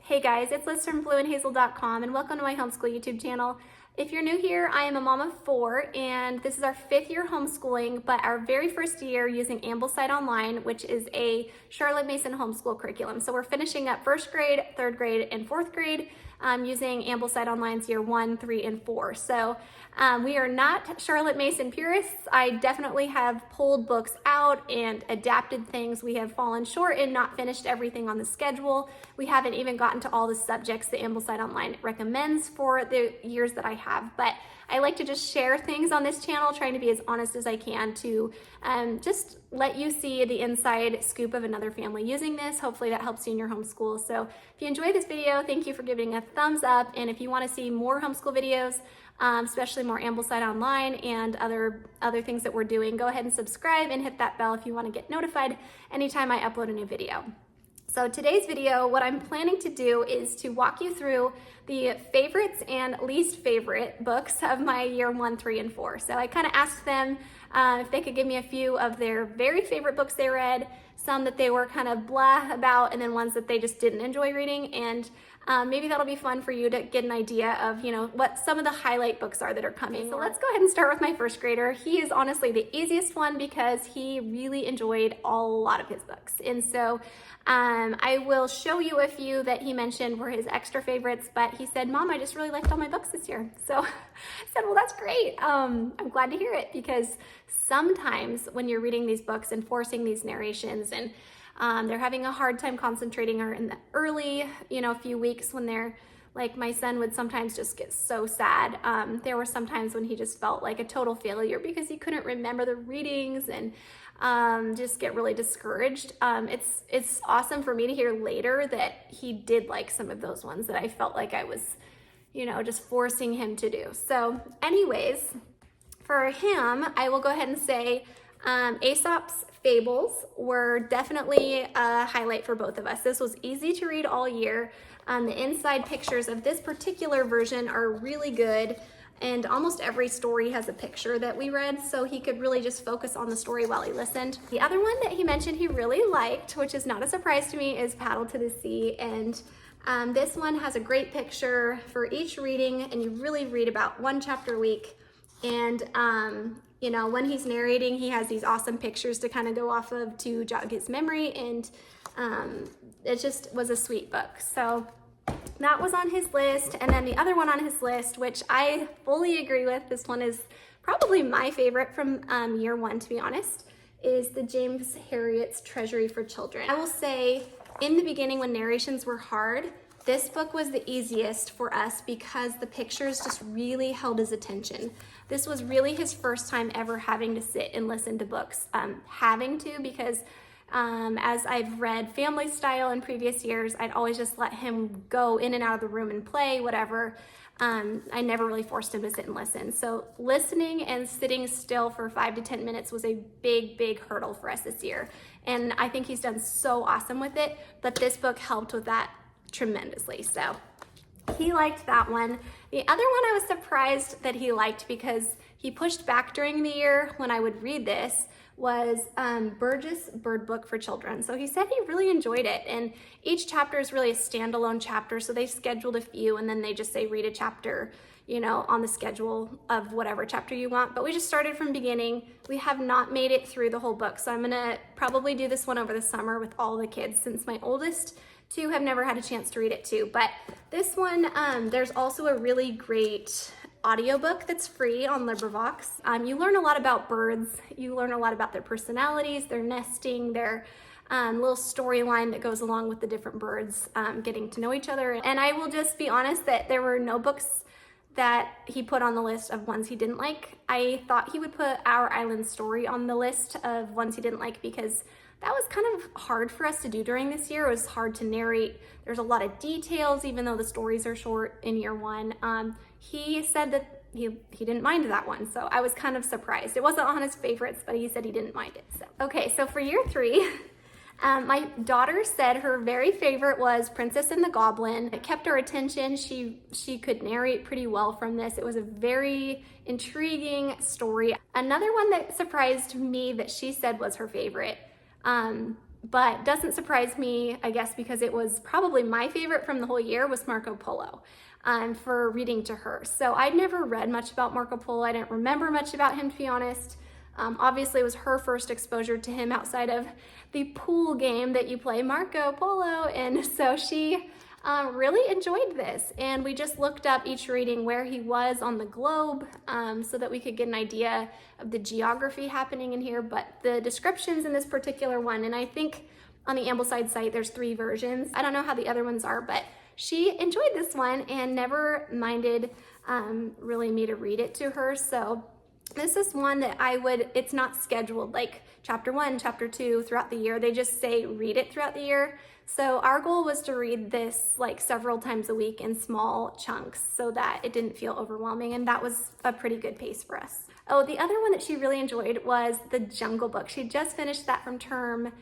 Hey guys, it's Liz from blueandhazel.com and welcome to my homeschool YouTube channel. If you're new here, I am a mom of 4 and this is our 5th year homeschooling, but our very first year using Ambleside Online, which is a Charlotte Mason homeschool curriculum. So we're finishing up 1st grade, 3rd grade, and 4th grade using Ambleside Online's year 1, 3, and 4. So we are not Charlotte Mason purists. I definitely have pulled books out and adapted things. We have fallen short and not finished everything on the schedule. We haven't even gotten to all the subjects that Ambleside Online recommends for the years that I have, but I like to just share things on this channel, trying to be as honest as I can to just let you see the inside scoop of another family using this. Hopefully that helps you in your homeschool. So if you enjoyed this video, thank you for giving a thumbs up. And if you want to see more homeschool videos, especially more Ambleside Online and other things that we're doing, go ahead and subscribe and hit that bell if you want to get notified anytime I upload a new video. So today's video, what I'm planning to do is to walk you through the favorites and least favorite books of my year 1, 3, and 4. So I kind of asked them if they could give me a few of their very favorite books they read, some that they were kind of blah about, and then ones that they just didn't enjoy reading. And maybe that'll be fun for you to get an idea of, you know, what some of the highlight books are that are coming. So let's go ahead and start with my 1st grader. He is honestly the easiest one because he really enjoyed a lot of his books. And so I will show you a few that he mentioned were his extra favorites, but he said, Mom, I just really liked all my books this year. So I said, well, that's great. I'm glad to hear it, because sometimes when you're reading these books and forcing these narrations and they're having a hard time concentrating, or in the early, few weeks when they're like, my son would sometimes just get so sad. There were some times when he just felt like a total failure because he couldn't remember the readings and just get really discouraged. It's awesome for me to hear later that he did like some of those ones that I felt like I was, just forcing him to do. So anyways, for him, I will go ahead and say Aesop's Fables were definitely a highlight for both of us. This was easy to read all year. The inside pictures of this particular version are really good, and almost every story has a picture that we read, so he could really just focus on the story while he listened. The other one that he mentioned he really liked, which is not a surprise to me, is Paddle to the Sea. And this one has a great picture for each reading, and you really read about 1 chapter a week. And when he's narrating, he has these awesome pictures to kind of go off of to jog his memory, and it just was a sweet book. So that was on his list. And then the other one on his list, which I fully agree with, this one is probably my favorite from year 1, to be honest, is the James Herriot's Treasury for Children. I will say, in the beginning when narrations were hard, this book was the easiest for us because the pictures just really held his attention. This was really his first time ever having to sit and listen to books. Because as I've read family style in previous years, I'd always just let him go in and out of the room and play, whatever. I never really forced him to sit and listen. So listening and sitting still for 5 to 10 minutes was a big, big hurdle for us this year. And I think he's done so awesome with it, but this book helped with that tremendously. So he liked that one. The other one I was surprised that he liked, because he pushed back during the year when I would read this, was Burgess' Bird Book for Children. So he said he really enjoyed it, and each chapter is really a standalone chapter, so they scheduled a few and then they just say read a chapter on the schedule of whatever chapter you want. But we just started from beginning. We have not made it through the whole book, so I'm gonna probably do this one over the summer with all the kids, since my oldest 2 have never had a chance to read it too. But this one, there's also a really great audiobook that's free on LibriVox. You learn a lot about birds. You learn a lot about their personalities, their nesting, their little storyline that goes along with the different birds getting to know each other. And I will just be honest that there were no books that he put on the list of ones he didn't like. I thought he would put Our Island Story on the list of ones he didn't like, because that was kind of hard for us to do during this year. It was hard to narrate. There's a lot of details, even though the stories are short in year 1. He said that he didn't mind that one, so I was kind of surprised. It wasn't on his favorites, but he said he didn't mind it. So okay, so for year 3, my daughter said her very favorite was Princess and the Goblin. It kept her attention. She could narrate pretty well from this. It was a very intriguing story. Another one that surprised me that she said was her favorite but doesn't surprise me, I guess, because it was probably my favorite from the whole year was Marco Polo for reading to her. So I'd never read much about Marco Polo. I didn't remember much about him, to be honest. Obviously, it was her first exposure to him outside of the pool game that you play, Marco Polo. And so she really enjoyed this. And we just looked up each reading where he was on the globe so that we could get an idea of the geography happening in here. But the descriptions in this particular one, and I think on the Ambleside site, there's 3 versions. I don't know how the other ones are, but she enjoyed this one and never minded really me to read it to her. So this is one that it's not scheduled like chapter 1, chapter 2 throughout the year. They just say read it throughout the year. So our goal was to read this like several times a week in small chunks so that it didn't feel overwhelming, and that was a pretty good pace for us. Oh, the other one that she really enjoyed was The Jungle Book. She just finished that from term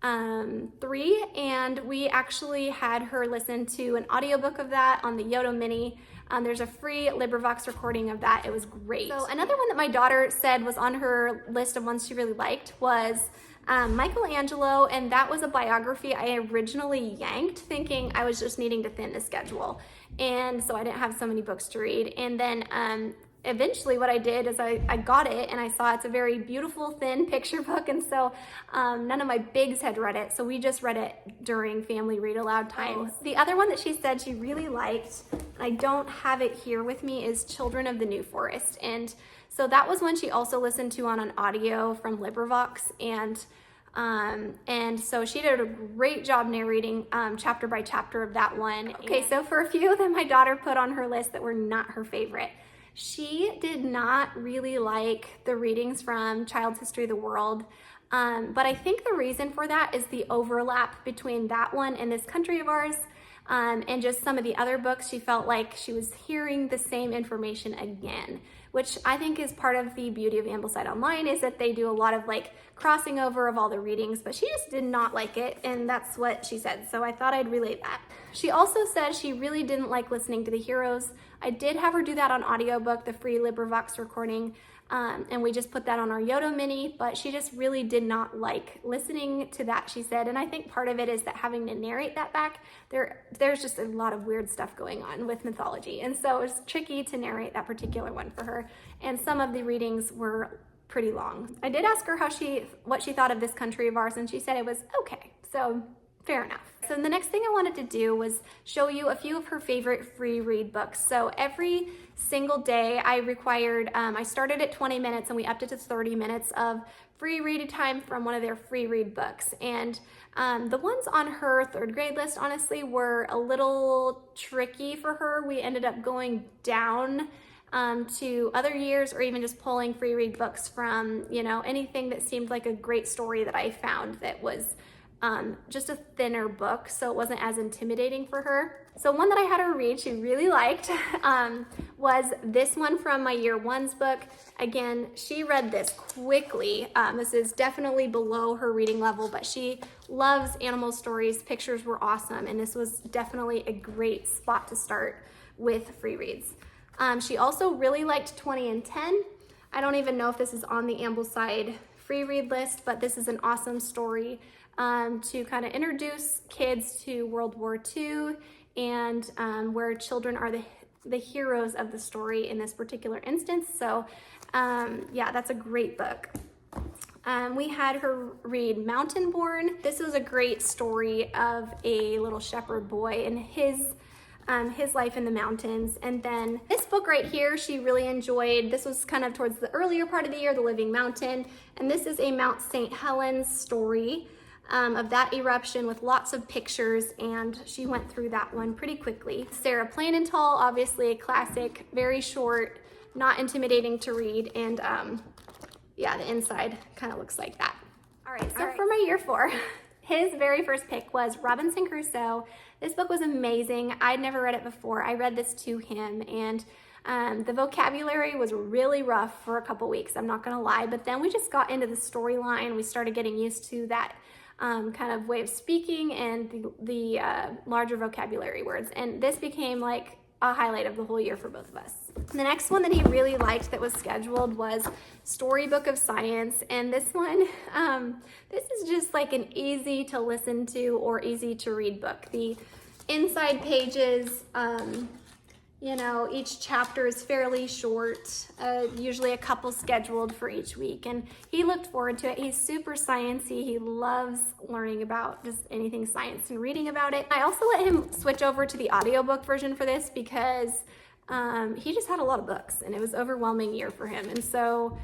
3, and we actually had her listen to an audiobook of that on the Yoto Mini. There's a free LibriVox recording of that. It was great. So another one that my daughter said was on her list of ones she really liked was Michelangelo, and that was a biography I originally yanked thinking I was just needing to thin the schedule, and so I didn't have so many books to read. And then eventually what I did is I got it and I saw it's a very beautiful thin picture book, and so none of my bigs had read it, so we just read it during family read aloud times. The other one that she said she really liked, I don't have it here with me, is Children of the New Forest. And so that was one she also listened to on an audio from LibriVox, and so she did a great job narrating chapter by chapter of that one. Okay, so for a few that my daughter put on her list that were not her favorite, she did not really like the readings from Child's History of the World, but I think the reason for that is the overlap between that one and This Country of Ours, and just some of the other books. She felt like she was hearing the same information again, which I think is part of the beauty of Ambleside Online, is that they do a lot of like crossing over of all the readings, but she just did not like it, and that's what she said, so I thought I'd relay that. She also said she really didn't like listening to the heroes. I did have her do that on audiobook, the free LibriVox recording, and we just put that on our Yoto Mini, but she just really did not like listening to that, she said. And I think part of it is that having to narrate that back, there's just a lot of weird stuff going on with mythology, and so it was tricky to narrate that particular one for her, and some of the readings were pretty long. I did ask her what she thought of This Country of Ours, and she said it was okay, so fair enough. So the next thing I wanted to do was show you a few of her favorite free read books. So every single day I started at 20 minutes and we upped it to 30 minutes of free reading time from one of their free read books. And the ones on her 3rd grade list, honestly, were a little tricky for her. We ended up going down to other years, or even just pulling free read books from, anything that seemed like a great story that I found that was just a thinner book, so it wasn't as intimidating for her. So one that I had her read, she really liked, was this one from my year 1's book. Again, she read this quickly. This is definitely below her reading level, but she loves animal stories. Pictures were awesome, and this was definitely a great spot to start with free reads. She also really liked 20 and 10. I don't even know if this is on the Ambleside free read list, but this is an awesome story to kind of introduce kids to World War II, and where children are the heroes of the story in this particular instance. So yeah, that's a great book. We had her read Mountain Born. This was a great story of a little shepherd boy and his life in the mountains. And then this book right here, she really enjoyed. This was kind of towards the earlier part of the year, The Living Mountain. And this is a Mount St. Helens story of that eruption with lots of pictures, and she went through that one pretty quickly. Sarah Plain and Tall, obviously a classic, very short, not intimidating to read, and yeah, the inside kind of looks like that. All right, so for my year 4, his very first pick was Robinson Crusoe. This book was amazing. I'd never read it before. I read this to him, and the vocabulary was really rough for a couple weeks, I'm not gonna lie, but then we just got into the storyline. We started getting used to that kind of way of speaking and the larger vocabulary words. And this became like a highlight of the whole year for both of us. The next one that he really liked that was scheduled was Storybook of Science. And this one, this is just like an easy to listen to or easy to read book. The inside pages, you know, each chapter is fairly short, usually a couple scheduled for each week. And he looked forward to it. He's super sciencey. He loves learning about just anything science and reading about it. I also let him switch over to the audiobook version for this because he just had a lot of books and it was an overwhelming year for him. And so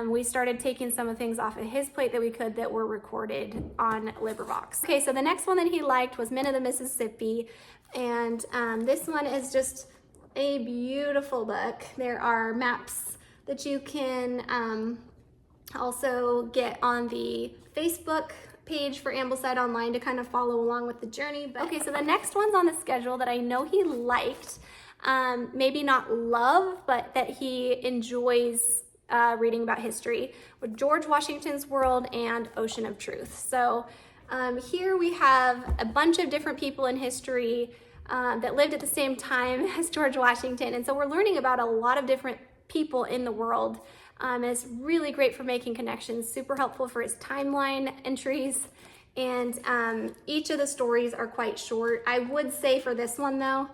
we started taking some of the things off of his plate that we could that were recorded on LibriVox. Okay, so the next one that he liked was Men of the Mississippi. And this one is just a beautiful book. There are maps that you can also get on the Facebook page for Ambleside Online to kind of follow along with the journey. But okay, so the next one's on the schedule that I know he liked, maybe not love, but that he enjoys reading about history, with George Washington's World and Ocean of Truth. So here we have a bunch of different people in history that lived at the same time as George Washington. And so we're learning about a lot of different people in the world. And it's really great for making connections, super helpful for his timeline entries. And each of the stories are quite short. I would say for this one though,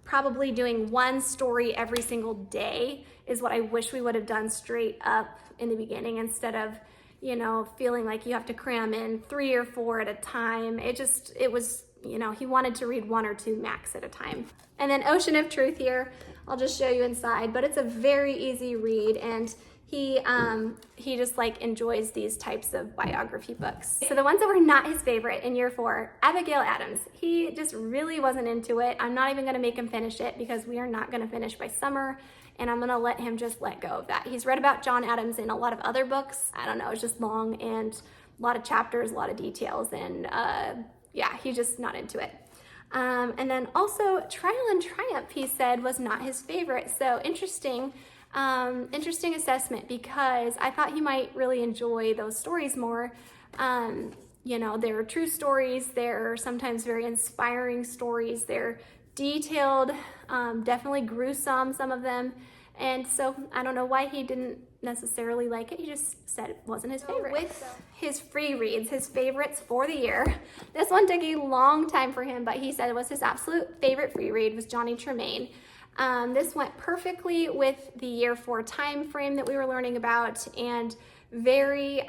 probably doing one story every single day is what I wish we would have done straight up in the beginning, instead of, you know, feeling like you have to cram in 3 or 4 at a time. It was, you know, he wanted to read 1 or 2 max at a time. And then Ocean of Truth here, I'll just show you inside, but it's a very easy read, and he just like enjoys these types of biography books. So the ones that were not his favorite in year 4, Abigail Adams. He just really wasn't into it. I'm not even gonna make him finish it because we are not gonna finish by summer, and I'm gonna let him just let go of that. He's read about John Adams in a lot of other books. I don't know, it's just long and a lot of chapters, a lot of details, and yeah, he's just not into it. And then also Trial and Triumph, he said, was not his favorite. So interesting assessment, because I thought he might really enjoy those stories more. You know, they're true stories. They're sometimes very inspiring stories. They're detailed, definitely gruesome, some of them. And so I don't know why he didn't necessarily like it. He just said it wasn't his favorite. With his free reads, his favorites for the year, this one took a long time for him, but he said it was his absolute favorite free read was Johnny Tremaine. This went perfectly with the year 4 time frame that we were learning about, and very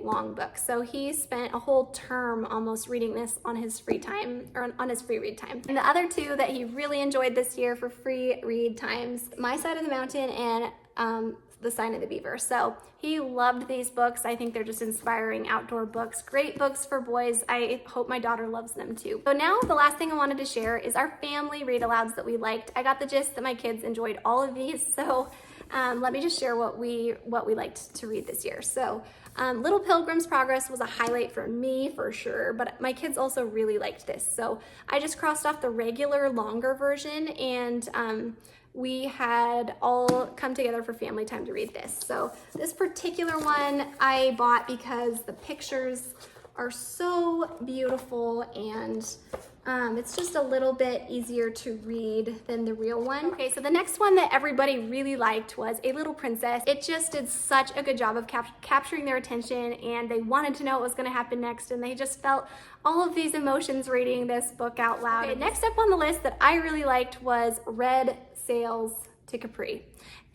long book. So he spent a whole term almost reading this on his free time, or on his free read time. And the other 2 that he really enjoyed this year for free read times, My Side of the Mountain and The Sign of the Beaver. So he loved these books. I think they're just inspiring outdoor books, great books for boys. I hope my daughter loves them too. So now the last thing I wanted to share is our family read alouds that we liked. I got the gist that my kids enjoyed all of these, so let me just share what we liked to read this year. So Little Pilgrim's Progress was a highlight for me for sure, but my kids also really liked this. So I just crossed off the regular longer version, and we had all come together for family time to read this. So this particular one I bought because the pictures are so beautiful, and it's just a little bit easier to read than the real one. Okay, so the next one that everybody really liked was A Little Princess. It just did such a good job of capturing their attention, and they wanted to know what was gonna happen next, and they just felt all of these emotions reading this book out loud. Okay, next up on the list that I really liked was Red Sails to Capri.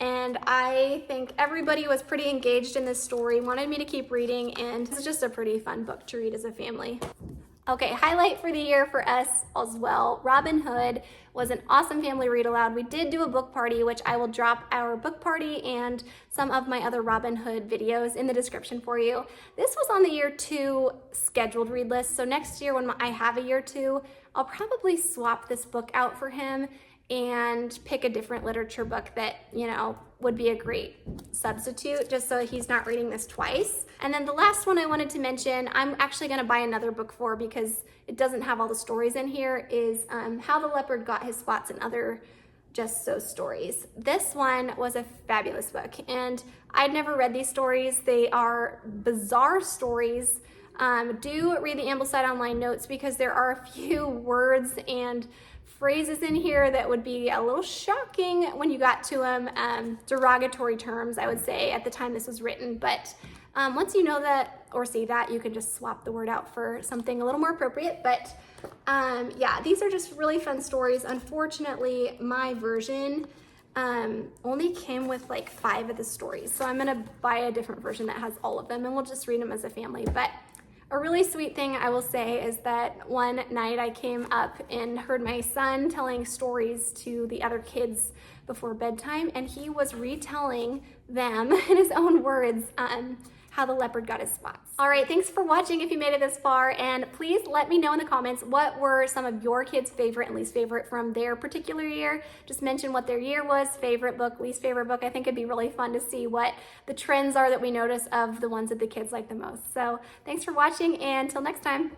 And I think everybody was pretty engaged in this story, wanted me to keep reading, and it's just a pretty fun book to read as a family. Okay, highlight for the year for us as well. Robin Hood was an awesome family read aloud. We did do a book party, which I will drop our book party and some of my other Robin Hood videos in the description for you. This was on the year 2 scheduled read list. So next year when I have a year 2, I'll probably swap this book out for him and pick a different literature book that, you know, would be a great substitute, just so he's not reading this twice. And then the last one I wanted to mention, I'm actually gonna buy another book for, because it doesn't have all the stories in here, is How the Leopard Got His Spots and Other Just So Stories. This one was a fabulous book, and I'd never read these stories. They are bizarre stories. Do read the Ambleside Online notes because there are a few words and phrases in here that would be a little shocking when you got to them. Derogatory terms, I would say, at the time this was written. But once you know that or see that, you can just swap the word out for something a little more appropriate. But yeah, these are just really fun stories. Unfortunately, my version only came with like 5 of the stories. So I'm gonna buy a different version that has all of them and we'll just read them as a family. But a really sweet thing I will say is that one night I came up and heard my son telling stories to the other kids before bedtime, and he was retelling them in his own words how the leopard got his spots. All right, thanks for watching if you made it this far, and please let me know in the comments what were some of your kids' favorite and least favorite from their particular year. Just mention what their year was, favorite book, least favorite book. I think it'd be really fun to see what the trends are that we notice of the ones that the kids like the most. So thanks for watching, and until next time.